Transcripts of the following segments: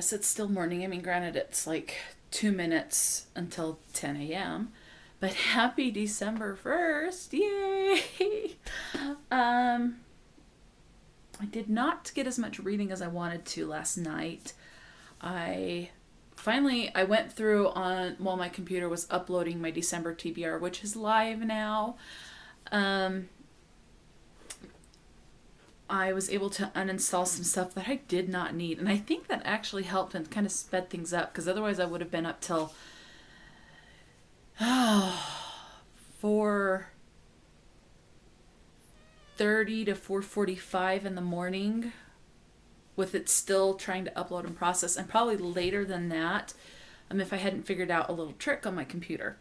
Yes, it's still morning. I mean, granted, it's like 2 minutes until 10 a.m., but happy December 1st. Yay! Um, I did not get as much reading as I wanted to last night. I I went through on while my computer was uploading my December TBR, which is live now. Um, I was able to uninstall some stuff that I did not need, and I think that actually helped and kind of sped things up because otherwise I would have been up till 4:30 to 4:45 in the morning with it still trying to upload and process, and probably later than that, if I hadn't figured out a little trick on my computer.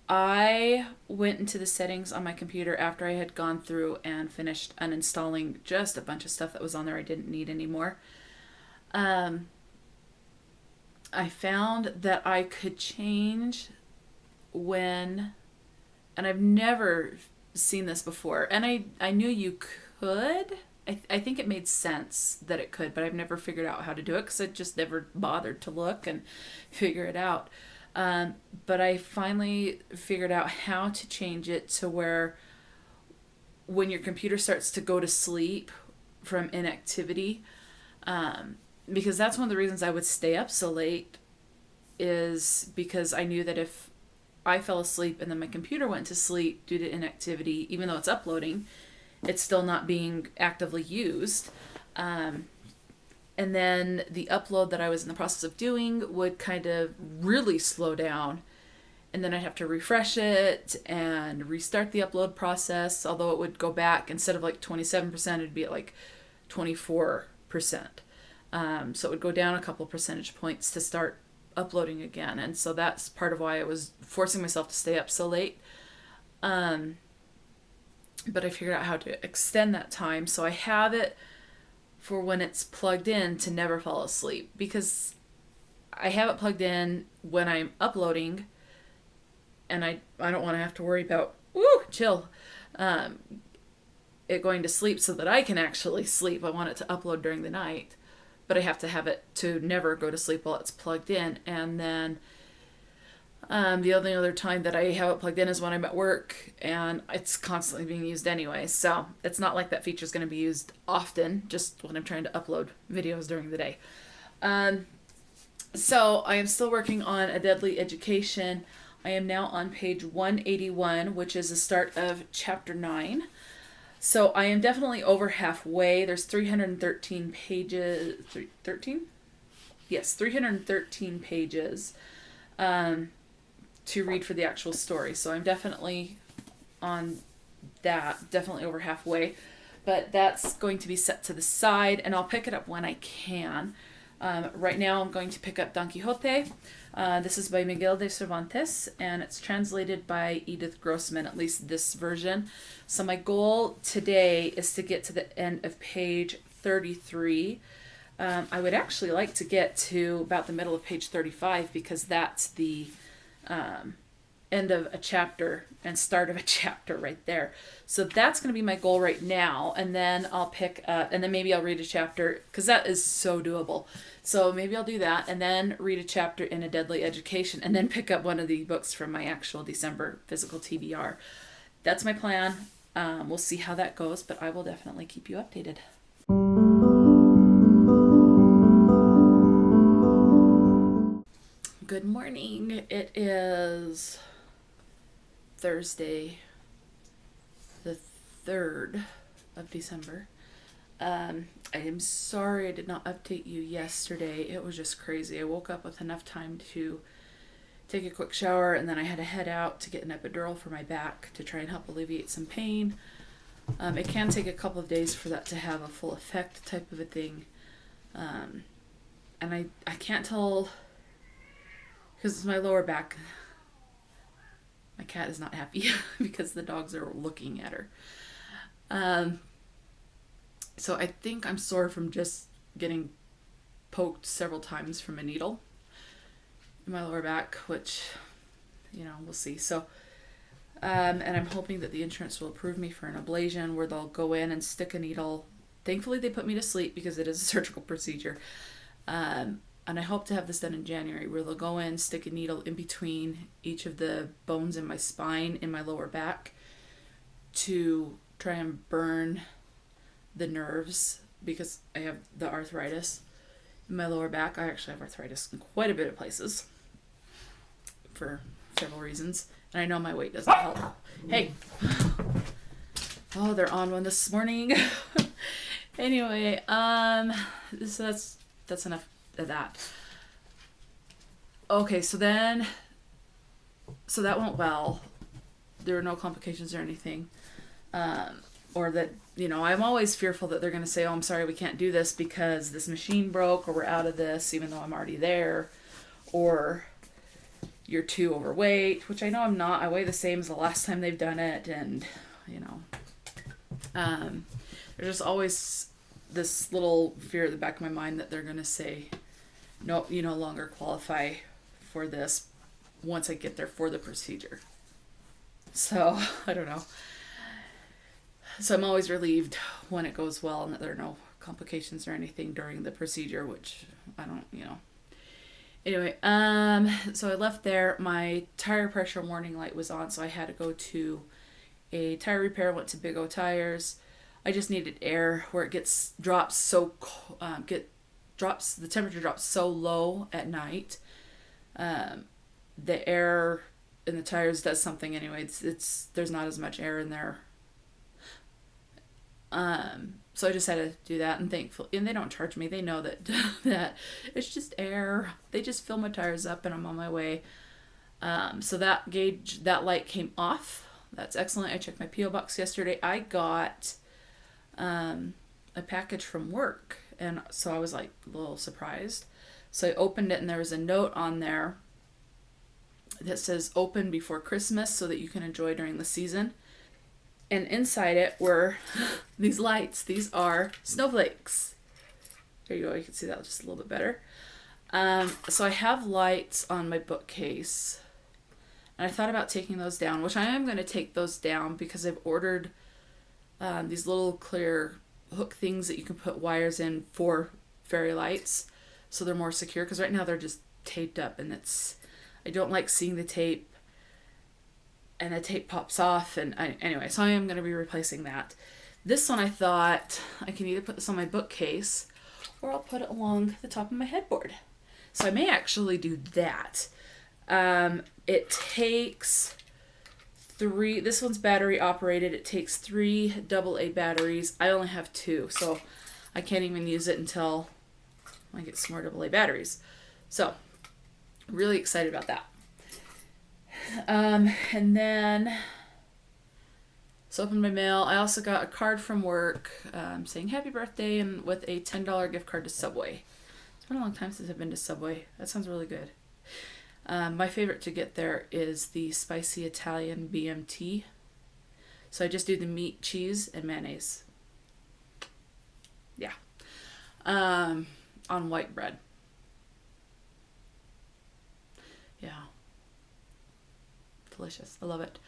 I went into the settings on my computer after I had gone through and finished uninstalling just a bunch of stuff that was on there I didn't need anymore. Um, I found that I could change when, and I've never seen this before, and I knew you could. I think it made sense that it could, but I've never figured out how to do it because I just never bothered to look and figure it out. But I finally figured out how to change it to where when your computer starts to go to sleep from inactivity, because that's one of the reasons I would stay up so late, is because I knew that if I fell asleep and then my computer went to sleep due to inactivity, even though it's uploading, it's still not being actively used. And then the upload that I was in the process of doing would kind of really slow down. And then I'd have to refresh it and restart the upload process, although it would go back, instead of like 27%, it'd be at like 24%. So it would go down a couple percentage points to start uploading again. And so that's part of why I was forcing myself to stay up so late. But I figured out how to extend that time. So I have it for when it's plugged in to never fall asleep, because I have it plugged in when I'm uploading, and I don't want to have to worry about um, it going to sleep so that I can actually sleep. I want it to upload during the night, but I have to have it to never go to sleep while it's plugged in. And then the only other time that I have it plugged in is when I'm at work, and it's constantly being used anyway. So it's not like that feature is going to be used often, just when I'm trying to upload videos during the day. So I am still working on A Deadly Education. I am now on page 181, which is the start of chapter 9. So I am definitely over halfway. There's 313 pages. 13? Yes, 313 pages. To read for the actual story. So I'm definitely on that, definitely over halfway. But that's going to be set to the side, and I'll pick it up when I can. Right now I'm going to pick up Don Quixote. This is by Miguel de Cervantes, and it's translated by Edith Grossman, at least this version. So my goal today is to get to the end of page 33. I would actually like to get to about the middle of page 35, because that's the end of a chapter and start of a chapter right there. So that's going to be my goal right now, and then I'll pick up, and then maybe I'll read a chapter, because that is so doable. So maybe I'll do that, and then read a chapter in A Deadly Education, and then pick up one of the books from my actual December physical TBR. That's my plan. We'll see how that goes, but I will definitely keep you updated. Good morning. It is Thursday, the 3rd of December. I am sorry I did not update you yesterday. It was just crazy. I woke up with enough time to take a quick shower, and then I had to head out to get an epidural for my back to try and help alleviate some pain. It can take a couple of days for that to have a full effect, type of a thing. And I can't tell, because it's my lower back. My cat is not happy because the dogs are looking at her. So I think I'm sore from just getting poked several times from a needle in my lower back, which, we'll see. So, and I'm hoping that the insurance will approve me for an ablation where they'll go in and stick a needle. Thankfully, they put me to sleep because it is a surgical procedure. and I hope to have this done in January, where they'll go in, stick a needle in between each of the bones in my spine, in my lower back, to try and burn the nerves, because I have the arthritis in my lower back. I actually have arthritis in quite a bit of places for several reasons. And I know my weight doesn't help. Hey. Oh, they're on one this morning. Anyway, so that's enough of that. Okay, so that went well. There were no complications or anything. Or that, I'm always fearful that they're going to say, oh, I'm sorry, we can't do this because this machine broke, or we're out of this, even though I'm already there, or you're too overweight, which I know I'm not. I weigh the same as the last time they've done it, and, there's just always this little fear at the back of my mind that they're going to say, no, you no longer qualify for this once I get there for the procedure. So, I don't know. So I'm always relieved when it goes well and that there are no complications or anything during the procedure, which I don't, Anyway, so I left there. My tire pressure warning light was on, so I had to go to a tire repair. Went to Big O Tires. I just needed air where it the temperature drops so low at night. The air in the tires does something anyway. There's not as much air in there. So I just had to do that, and they don't charge me. They know that that it's just air. They just fill my tires up and I'm on my way. So that light came off. That's excellent. I checked my P.O. box yesterday. I got a package from work, and so I was like a little surprised. So I opened it, and there was a note on there that says open before Christmas so that you can enjoy during the season. And inside it were these lights. These are snowflakes. There you go. You can see that just a little bit better. So I have lights on my bookcase. And I thought about taking those down, which I am going to take those down because I've ordered these little clear hook things that you can put wires in for fairy lights. So they're more secure. Because right now they're just taped up. And I don't like seeing the tape. And the tape pops off, anyway, so I am going to be replacing that. This one I thought I can either put this on my bookcase or I'll put it along the top of my headboard. So I may actually do that. It takes this one's battery operated. It takes 3 AA batteries. I only have 2, so I can't even use it until I get some more AA batteries. So, really excited about that. And then, so opened my mail. I also got a card from work saying happy birthday, and with a $10 gift card to Subway. It's been a long time since I've been to Subway. That sounds really good. My favorite to get there is the spicy Italian BMT. So I just do the meat, cheese, and mayonnaise. Yeah. On white bread. Yeah. Delicious. I love it.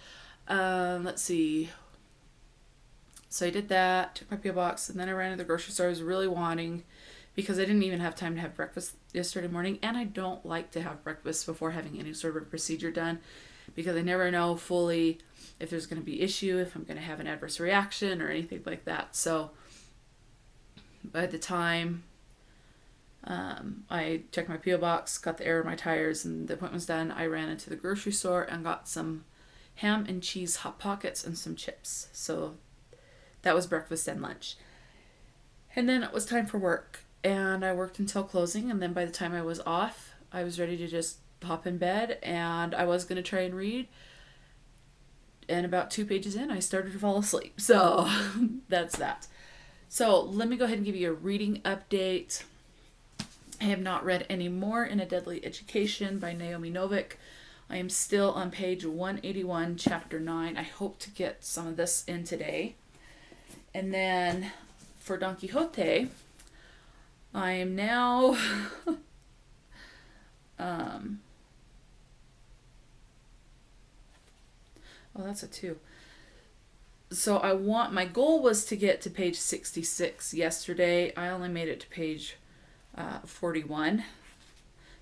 Let's see. So I did that, took my P.O. box, and then I ran to the grocery store. I was really wanting, because I didn't even have time to have breakfast yesterday morning, and I don't like to have breakfast before having any sort of a procedure done, because I never know fully if there's going to be issue, if I'm going to have an adverse reaction or anything like that. So by the time I checked my P.O. box, got the air in my tires, and the appointment was done, I ran into the grocery store and got some ham and cheese Hot Pockets and some chips. So that was breakfast and lunch. And then it was time for work, and I worked until closing, and then by the time I was off, I was ready to just hop in bed, and I was going to try and read. And about 2 pages in, I started to fall asleep. So that's that. So let me go ahead and give you a reading update. I have not read any more in A Deadly Education by Naomi Novik. I am still on page 181, chapter 9. I hope to get some of this in today. And then for Don Quixote, I am now oh, that's a 2. So my goal was to get to page 66 yesterday. I only made it to page 41.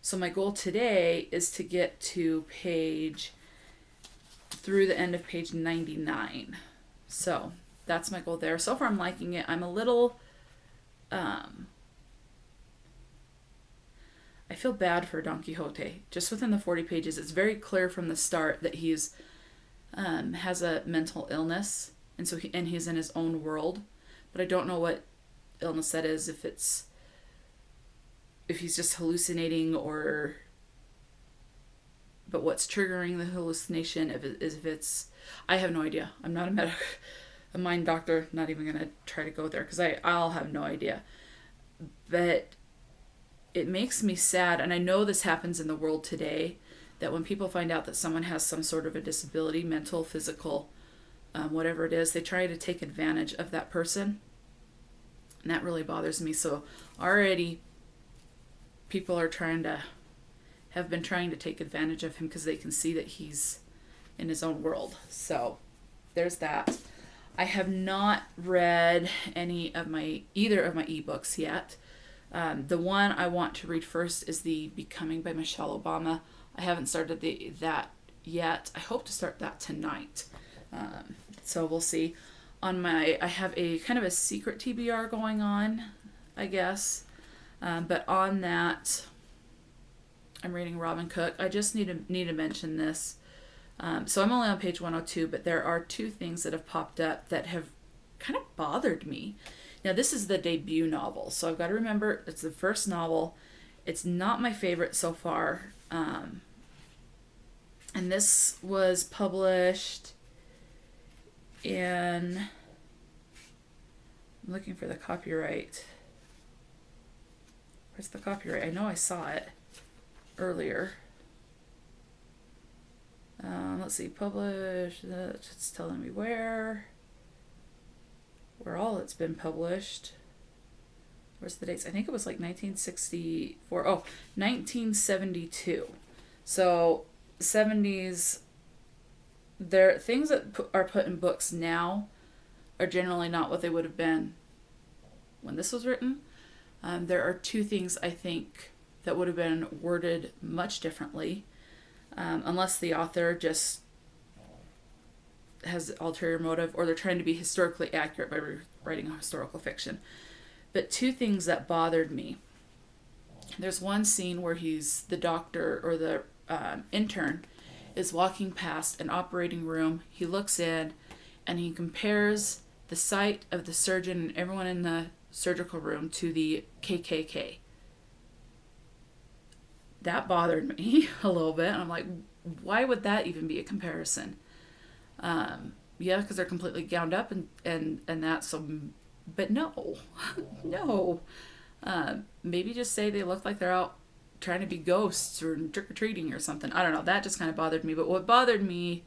So my goal today is to get to through the end of page 99. So that's my goal there. So far I'm liking it. I'm a little, I feel bad for Don Quixote. Just within the 40 pages, it's very clear from the start that he's has a mental illness, and he's in his own world, but I don't know what illness that is. If he's just hallucinating, but what's triggering the hallucination? If it's, I have no idea. I'm not a mind doctor. Not even gonna try to go there because I'll have no idea. But it makes me sad, and I know this happens in the world today, that when people find out that someone has some sort of a disability, mental, physical, whatever it is, they try to take advantage of that person. And that really bothers me. So already people have been trying to take advantage of him because they can see that he's in his own world. So there's that. I have not read either of my ebooks yet. The one I want to read first is the Becoming by Michelle Obama. I haven't started that yet. I hope to start that tonight. So we'll see. I have a kind of a secret TBR going on, I guess. But on that, I'm reading Robin Cook. I just need to mention this. So I'm only on page 102, but there are two things that have popped up that have kind of bothered me. Now, this is the debut novel, so I've got to remember it's the first novel. It's not my favorite so far. And this was published I'm looking for the copyright. Where's the copyright? I know I saw it earlier. Let's see, published. It's telling me where all it's been published. Where's the dates? I think it was like 1964. Oh, 1972. So 70s. Things that are put in books now are generally not what they would have been when this was written. There are two things I think that would have been worded much differently, unless the author just has ulterior motive, or they're trying to be historically accurate by writing a historical fiction. But two things that bothered me. There's one scene where the doctor, or the intern, is walking past an operating room. He looks in and he compares the sight of the surgeon and everyone in the surgical room to the KKK. That bothered me a little bit. And I'm like, why would that even be a comparison? Yeah, because they're completely gowned up and that. So, but no, no. Maybe just say they look like they're out trying to be ghosts or trick-or-treating or something. I don't know. That just kind of bothered me. But what bothered me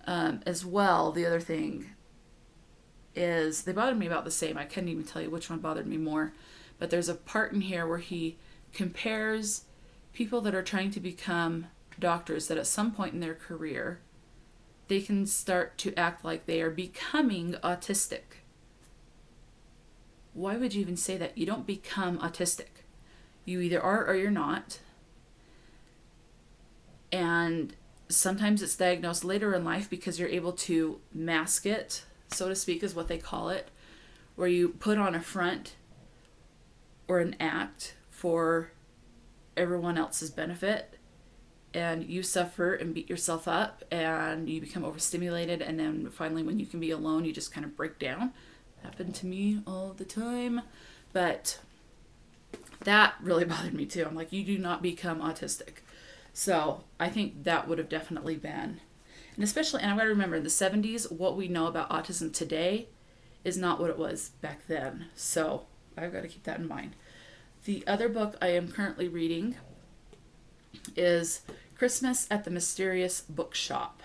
as well, the other thing, is they bothered me about the same. I couldn't even tell you which one bothered me more. But there's a part in here where he compares people that are trying to become doctors, that at some point in their career they can start to act like they are becoming autistic. Why would you even say that? You don't become autistic. You either are or you're not. And sometimes it's diagnosed later in life because you're able to mask it, so to speak, is what they call it, where you put on a front or an act for everyone else's benefit, and you suffer and beat yourself up and you become overstimulated, and then finally when you can be alone you just kind of break down. Happened to me all the time. But that really bothered me too. I'm like, you do not become autistic. So I think that would have definitely been, and especially, and I've got to remember, in the 70s, what we know about autism today is not what it was back then. So I've got to keep that in mind. The other book I am currently reading is Christmas at the Mysterious Bookshop.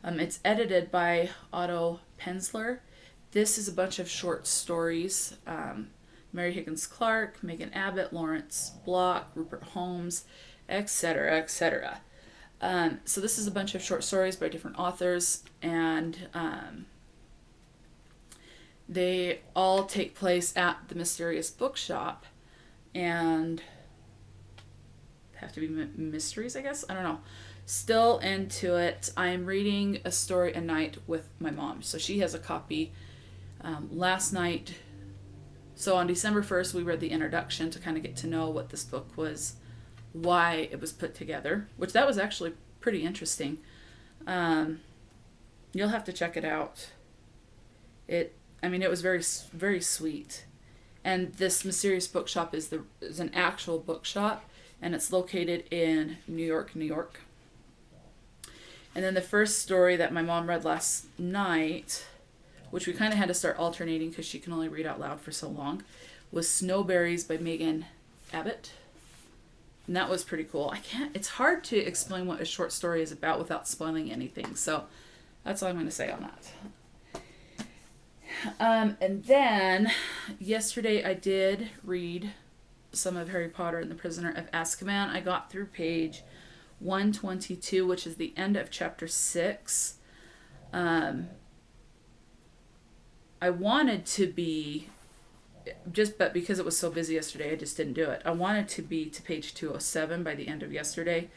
It's edited by Otto Penzler. This is a bunch of short stories. Mary Higgins Clark, Megan Abbott, Lawrence Block, Rupert Holmes, etc., etc. So this is a bunch of short stories by different authors, and they all take place at the Mysterious Bookshop. And have to be mysteries, I guess. I don't know. Still into it. I am reading a story a night with my mom. So she has a copy. Last night, so on December 1st, we read the introduction to kind of get to know what this book was, why it was put together, which that was actually pretty interesting. You'll have to check it out. It was very, very sweet. And this mysterious bookshop is an actual bookshop, and it's located in New York, New York. And then the first story that my mom read last night, which we kind of had to start alternating because she can only read out loud for so long, was Snowberries by Megan Abbott. And that was pretty cool. It's hard to explain what a short story is about without spoiling anything. So that's all I'm going to say on that. And then yesterday I did read some of Harry Potter and the Prisoner of Azkaban. I got through page 122, which is the end of chapter 6. I wanted to be, but because it was so busy yesterday, I just didn't do it. I wanted to be to page 207 by the end of yesterday.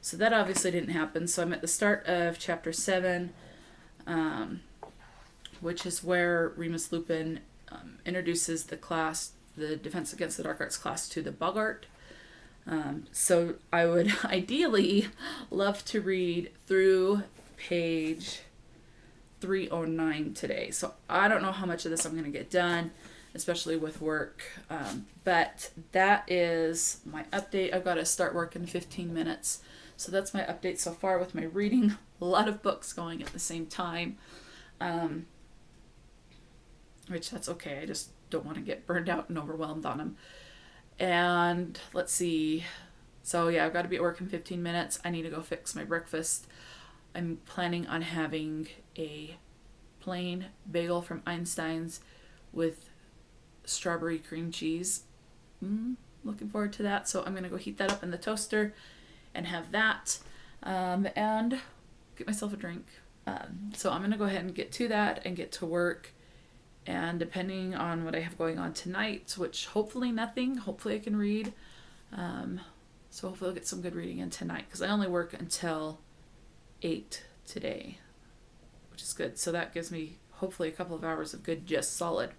So that obviously didn't happen. So I'm at the start of chapter 7, which is where Remus Lupin introduces the class, the Defense Against the Dark Arts class, to the Boggart. So I would ideally love to read through page 309 today. So I don't know how much of this I'm going to get done, especially with work. But that is my update. I've got to start work in 15 minutes. So that's my update so far with my reading. A lot of books going at the same time. Which that's okay. I just don't want to get burned out and overwhelmed on them. And let's see. So yeah, I've got to be at work in 15 minutes. I need to go fix my breakfast. I'm planning on having a plain bagel from Einstein's with strawberry cream cheese. Looking forward to that. So I'm going to go heat that up in the toaster and have that and get myself a drink. So I'm going to go ahead and get to that and get to work. And depending on what I have going on tonight, which hopefully nothing, hopefully I can read. So hopefully I'll get some good reading in tonight because I only work until 8 today, which is good. So that gives me hopefully a couple of hours of good, just solid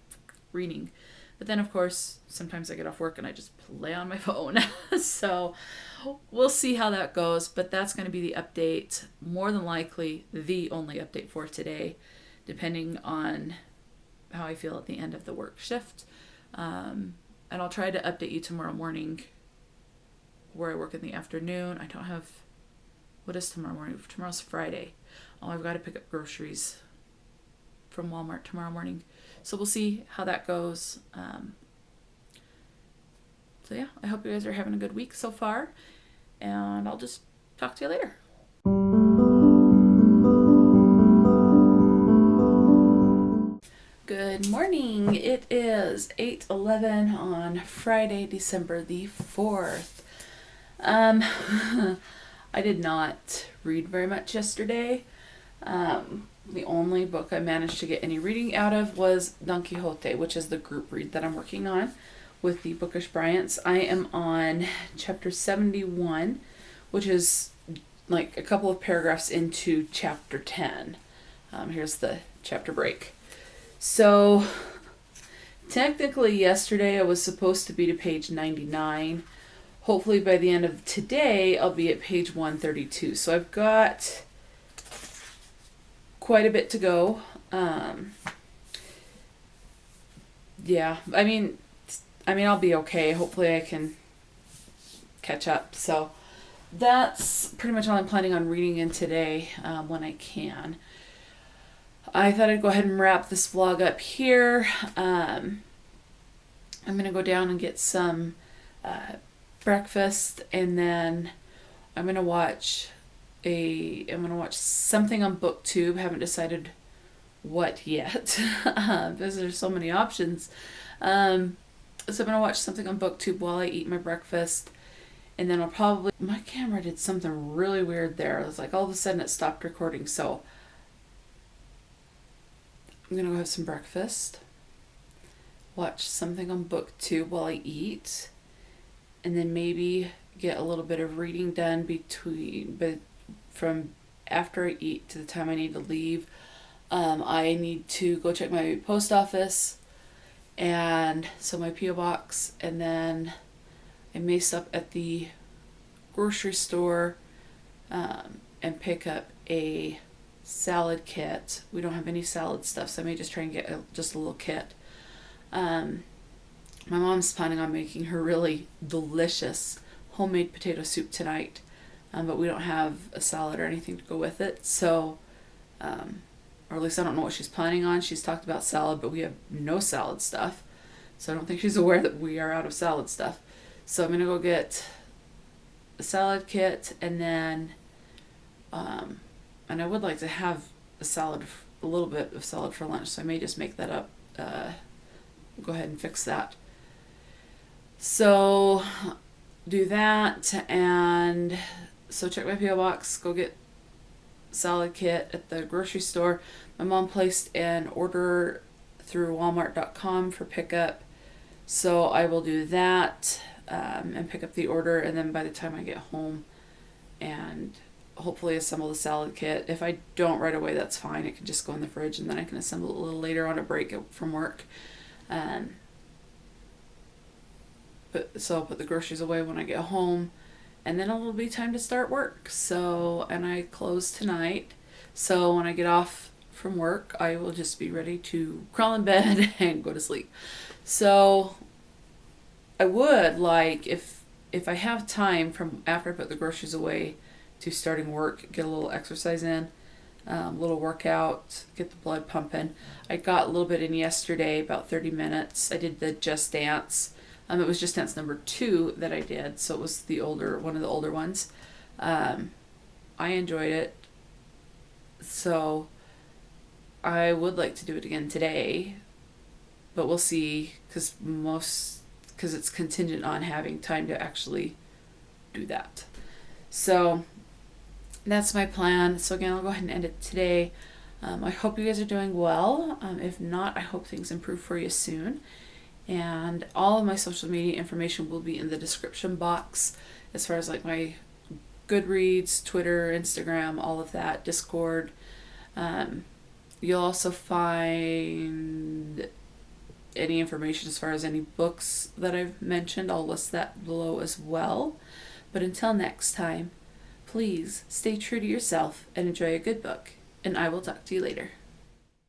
reading. But then of course, sometimes I get off work and I just play on my phone. So we'll see how that goes. But that's going to be the update, more than likely the only update for today, depending on how I feel at the end of the work shift. And I'll try to update you tomorrow morning where I work in the afternoon. I don't have, what is tomorrow morning? Tomorrow's Friday. Oh, I've got to pick up groceries from Walmart tomorrow morning. So we'll see how that goes. So yeah, I hope you guys are having a good week so far. And I'll just talk to you later. Good morning. It is 8:11 on Friday, December the 4th. I did not read very much yesterday. The only book I managed to get any reading out of was Don Quixote, which is the group read that I'm working on with the Bookish Bryants. I am on chapter 71, which is like a couple of paragraphs into chapter 10. Here's the chapter break. So technically yesterday I was supposed to be to page 99. Hopefully by the end of today I'll be at page 132. So I've got quite a bit to go. Yeah, I mean I'll be okay. Hopefully I can catch up. So that's pretty much all I'm planning on reading in today when I can. I thought I'd go ahead and wrap this vlog up here. I'm going to go down and get some breakfast, and then I'm going to watch something on BookTube. Haven't decided what yet because there's so many options. So I'm going to watch something on BookTube while I eat my breakfast, and then my camera did something really weird there. It was like all of a sudden it stopped recording, so I'm going to go have some breakfast, watch something on BookTube while I eat, and then maybe get a little bit of reading done but from after I eat to the time I need to leave. I need to go check my post office and so my P.O. box, and then I may stop at the grocery store and pick up a salad kit. We don't have any salad stuff, so I may just try and get just a little kit. My mom's planning on making her really delicious homemade potato soup tonight, but we don't have a salad or anything to go with it, so or at least I don't know what she's planning on. She's talked about salad, but we have no salad stuff, so I don't think she's aware that we are out of salad stuff. So I'm gonna go get a salad kit, and then and I would like to have a little bit of salad for lunch, so I may just make that up. Go ahead and fix that. So do that, and so check my P.O. box, go get salad kit at the grocery store. My mom placed an order through walmart.com for pickup, so I will do that and pick up the order, and then by the time I get home and hopefully assemble the salad kit. If I don't right away, that's fine. It can just go in the fridge, and then I can assemble it a little later on a break from work. So I'll put the groceries away when I get home, and then it'll be time to start work. So, and I close tonight, so when I get off from work, I will just be ready to crawl in bed and go to sleep. So I would like, if I have time from after I put the groceries away to starting work, get a little exercise in, a little workout, get the blood pumping. I got a little bit in yesterday, about 30 minutes. I did the Just Dance. It was Just Dance number 2 that I did, so it was one of the older ones. I enjoyed it, so I would like to do it again today, but we'll see, because it's contingent on having time to actually do that. So that's my plan. So again, I'll go ahead and end it today. I hope you guys are doing well. If not, I hope things improve for you soon. And all of my social media information will be in the description box, as far as like my Goodreads, Twitter, Instagram, all of that, Discord. You'll also find any information as far as any books that I've mentioned. I'll list that below as well. But until next time, please stay true to yourself and enjoy a good book, and I will talk to you later.